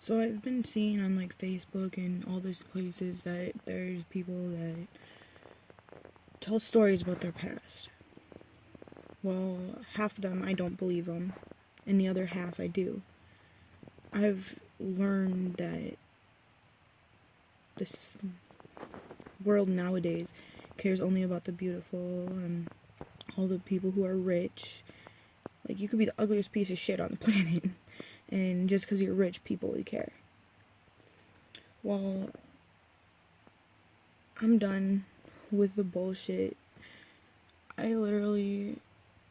So I've been seeing on like Facebook and all these places that there's people that tell stories about their past. Well, half of them I don't believe them, and the other half I do. I've learned that this world nowadays cares only about the beautiful and all the people who are rich. Like, you could be the ugliest piece of shit on the planet, and just because you're rich, people would care. Well, I'm done with the bullshit. I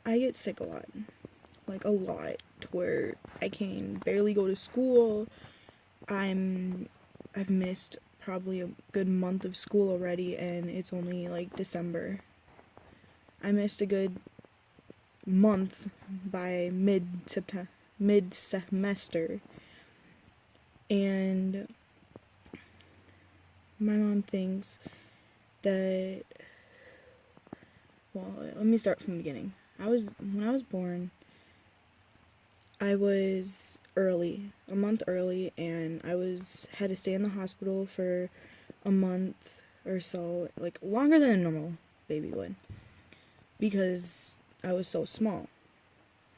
get sick a lot. Like, a lot. To where I can barely go to school. I've missed probably a good month of school already, and it's only like December. I missed a good month by mid semester, and my mom thinks that, well, let me start from the beginning. When I was born, I was a month early, and had to stay in the hospital for a month or so, like longer than a normal baby would, because I was so small.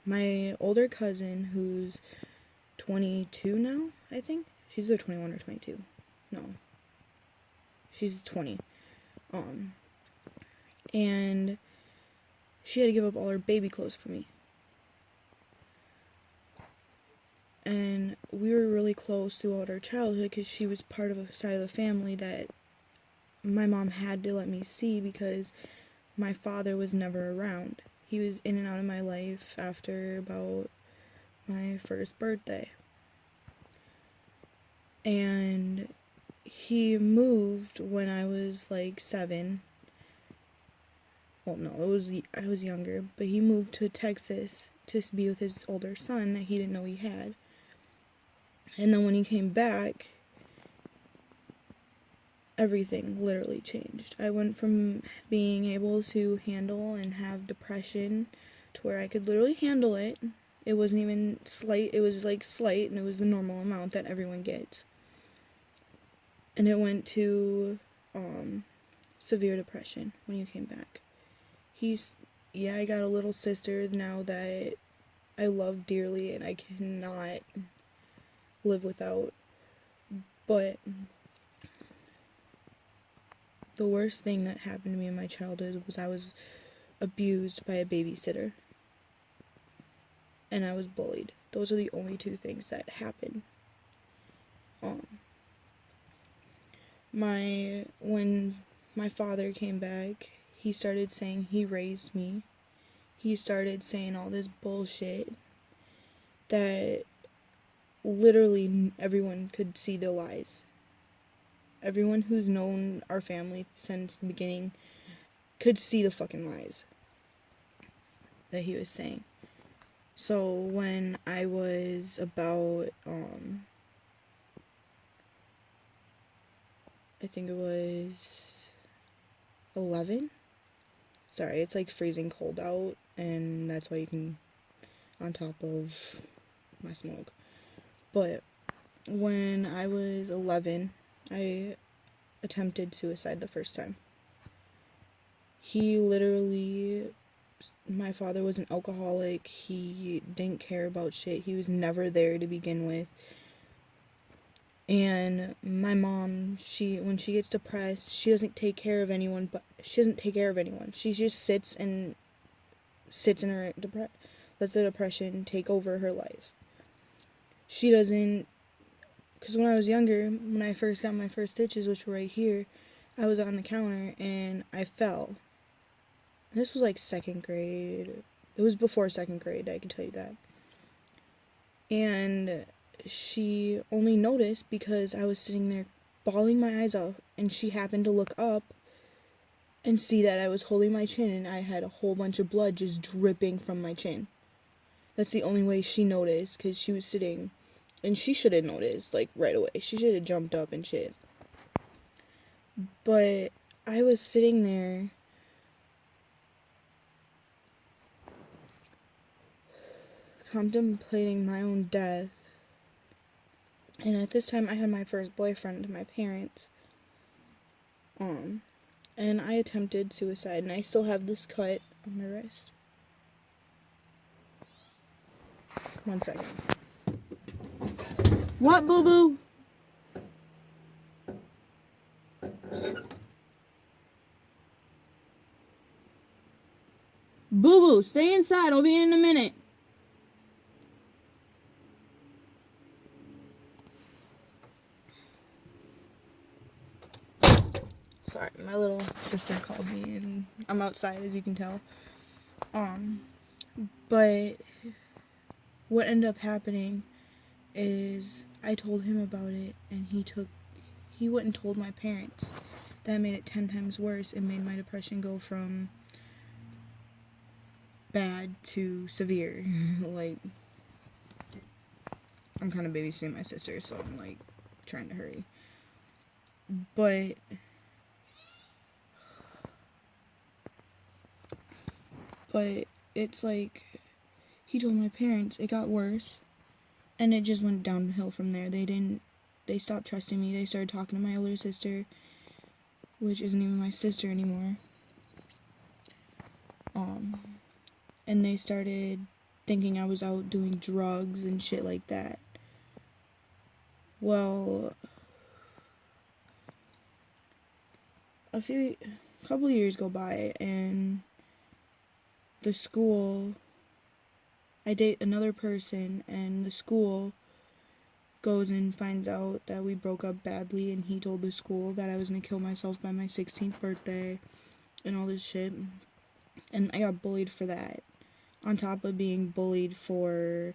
My older cousin, who's 22 now, I think she's either 21 or 22. No, she's 20. And she had to give up all her baby clothes for me. And we were really close throughout our childhood because she was part of a side of the family that my mom had to let me see because my father was never around. He was in and out of my life after about my first birthday. And he moved when I was like 7. Well, no, I was younger, but he moved to Texas to be with his older son that he didn't know he had. And then when he came back, everything literally changed. I went from being able to handle and have depression to where I could literally handle it. It wasn't even slight, it was like slight, and it was the normal amount that everyone gets. And it went to severe depression when you came back. I got a little sister now that I love dearly and I cannot live without. But the worst thing that happened to me in my childhood was I was abused by a babysitter. And I was bullied. Those are the only two things that happened. When my father came back, he started saying he raised me. He started saying all this bullshit that literally everyone could see the lies. Everyone who's known our family since the beginning could see the fucking lies that he was saying. So when I was about, I think it was 11. Sorry, it's like freezing cold out, and that's why you can, on top of my smoke. But when I was 11, I attempted suicide the first time. My father was an alcoholic. He didn't care about shit. He was never there to begin with. And my mom, when she gets depressed, she doesn't take care of anyone, She just sits in her lets the depression take over her life. She doesn't, because when I was younger, when I first got my first stitches, which were right here, I was on the counter and I fell. This was like 2nd grade. It was before 2nd grade, I can tell you that. And she only noticed because I was sitting there bawling my eyes out, and she happened to look up and see that I was holding my chin and I had a whole bunch of blood just dripping from my chin. That's the only way she noticed, because she was sitting, and she should have noticed, like, right away. She should have jumped up and shit. But I was sitting there contemplating my own death, And at this time, I had my first boyfriend, my parents. And I attempted suicide, and I still have this cut on my wrist. 1 second. What, boo boo? Boo boo, stay inside. I'll be in a minute. Sorry, my little sister called me, and I'm outside, as you can tell. But what ended up happening is I told him about it, and he went and told my parents. That made it 10 times worse and made my depression go from bad to severe. Like, I'm kind of babysitting my sister, so I'm like trying to hurry. But it's like, he told my parents, it got worse, and it just went downhill from there. They stopped trusting me. They started talking to my older sister, which isn't even my sister anymore. And they started thinking I was out doing drugs and shit like that. Well, a couple of years go by, and the school, I date another person, and the school goes and finds out that we broke up badly, and he told the school that I was gonna kill myself by my 16th birthday and all this shit. And I got bullied for that, on top of being bullied for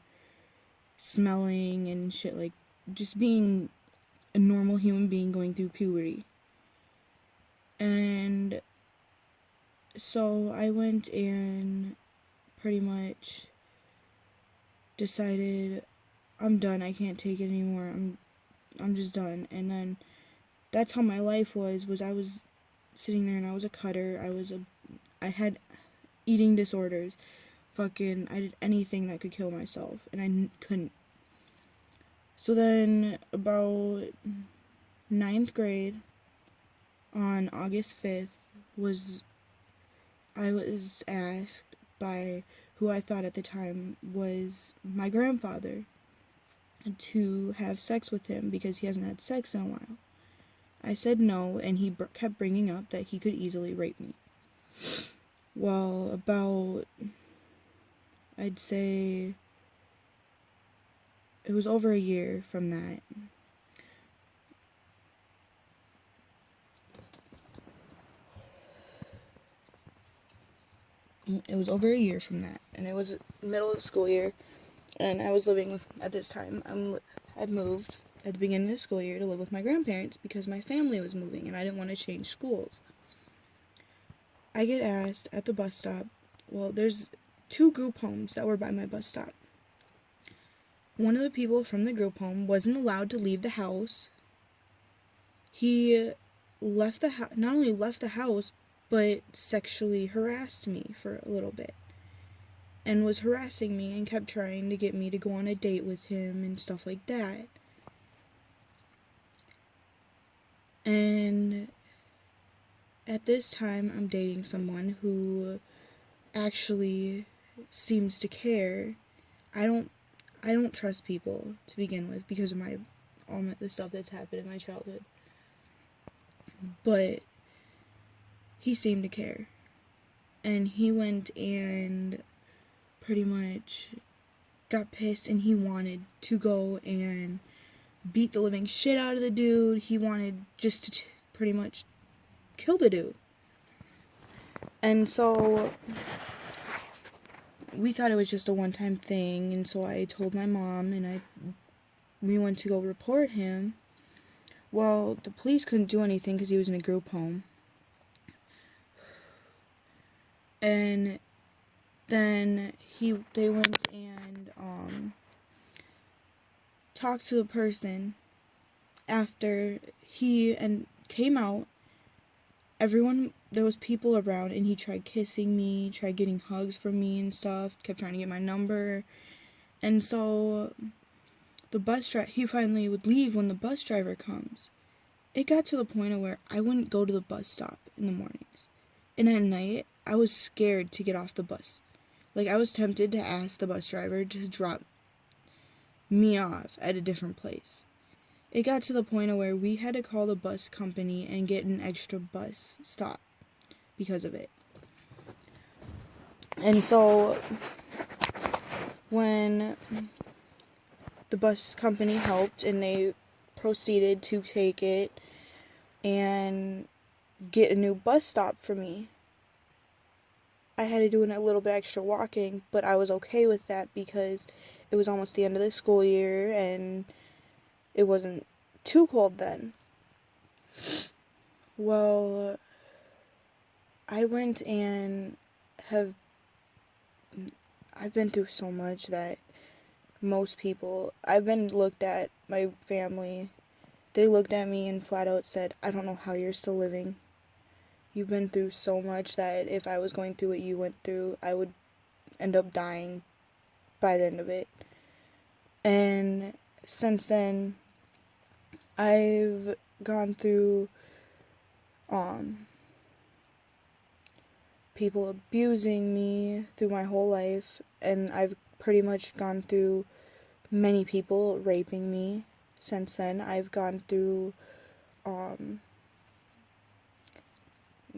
smelling and shit, like just being a normal human being going through puberty. And so I went and pretty much decided, I'm done. I can't take it anymore. I'm just done. And then that's how my life was I was sitting there, and I was a cutter. I had eating disorders. I did anything that could kill myself, and I couldn't. So then, about 9th grade, on August 5th, I was asked by who I thought at the time was my grandfather to have sex with him because he hasn't had sex in a while. I said no, and he kept bringing up that he could easily rape me. Well, about, I'd say, it was over a year from that. It was over a year from that, and it was middle of the school year, and I was living at this time. I'd moved at the beginning of the school year to live with my grandparents because my family was moving, and I didn't want to change schools. I get asked at the bus stop. Well, there's 2 group homes that were by my bus stop. One of the people from the group home wasn't allowed to leave the house. He left not only left the house, but sexually harassed me for a little bit, and was harassing me and kept trying to get me to go on a date with him and stuff like that. And at this time, I'm dating someone who actually seems to care. I don't trust people to begin with because of all the stuff that's happened in my childhood. But he seemed to care. And he went and pretty much got pissed, and he wanted to go and beat the living shit out of the dude. He wanted just to pretty much kill the dude. And so we thought it was just a one-time thing, and so I told my mom, and we went to go report him. Well, the police couldn't do anything because he was in a group home. And then they went and talked to the person after he came out. There was people around, and he tried kissing me, tried getting hugs from me and stuff, kept trying to get my number. And so he finally would leave when the bus driver comes. It got to the point of where I wouldn't go to the bus stop in the mornings. And at night, I was scared to get off the bus. Like, I was tempted to ask the bus driver to drop me off at a different place. It got to the point of where we had to call the bus company and get an extra bus stop because of it. And so when the bus company helped and they proceeded to take it and get a new bus stop for me, I had to do a little bit extra walking, but I was okay with that because it was almost the end of the school year and it wasn't too cold then. Well, I went and I've been through so much that most people, I've been looked at, my family, they looked at me and flat out said, I don't know how you're still living. You've been through so much that if I was going through what you went through, I would end up dying by the end of it. And since then, I've gone through people abusing me through my whole life, and I've pretty much gone through many people raping me since then. I've gone through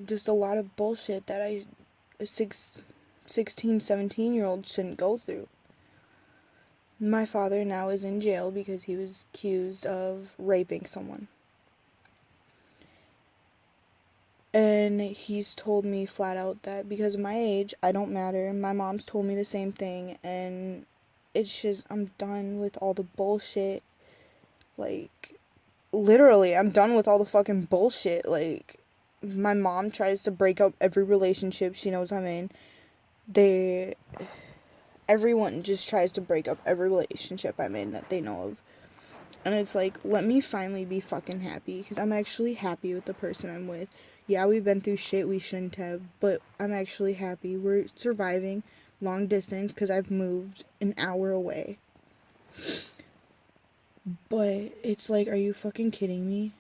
just a lot of bullshit that a 16, 17-year-old shouldn't go through. My father now is in jail because he was accused of raping someone. And he's told me flat out that because of my age, I don't matter. My mom's told me the same thing, and it's just, I'm done with all the bullshit. Like, literally, I'm done with all the fucking bullshit. Like, my mom tries to break up every relationship she knows I'm in. Everyone just tries to break up every relationship I'm in that they know of. And it's like, let me finally be fucking happy, because I'm actually happy with the person I'm with. Yeah, we've been through shit we shouldn't have, but I'm actually happy. We're surviving long distance because I've moved an hour away. But it's like, are you fucking kidding me?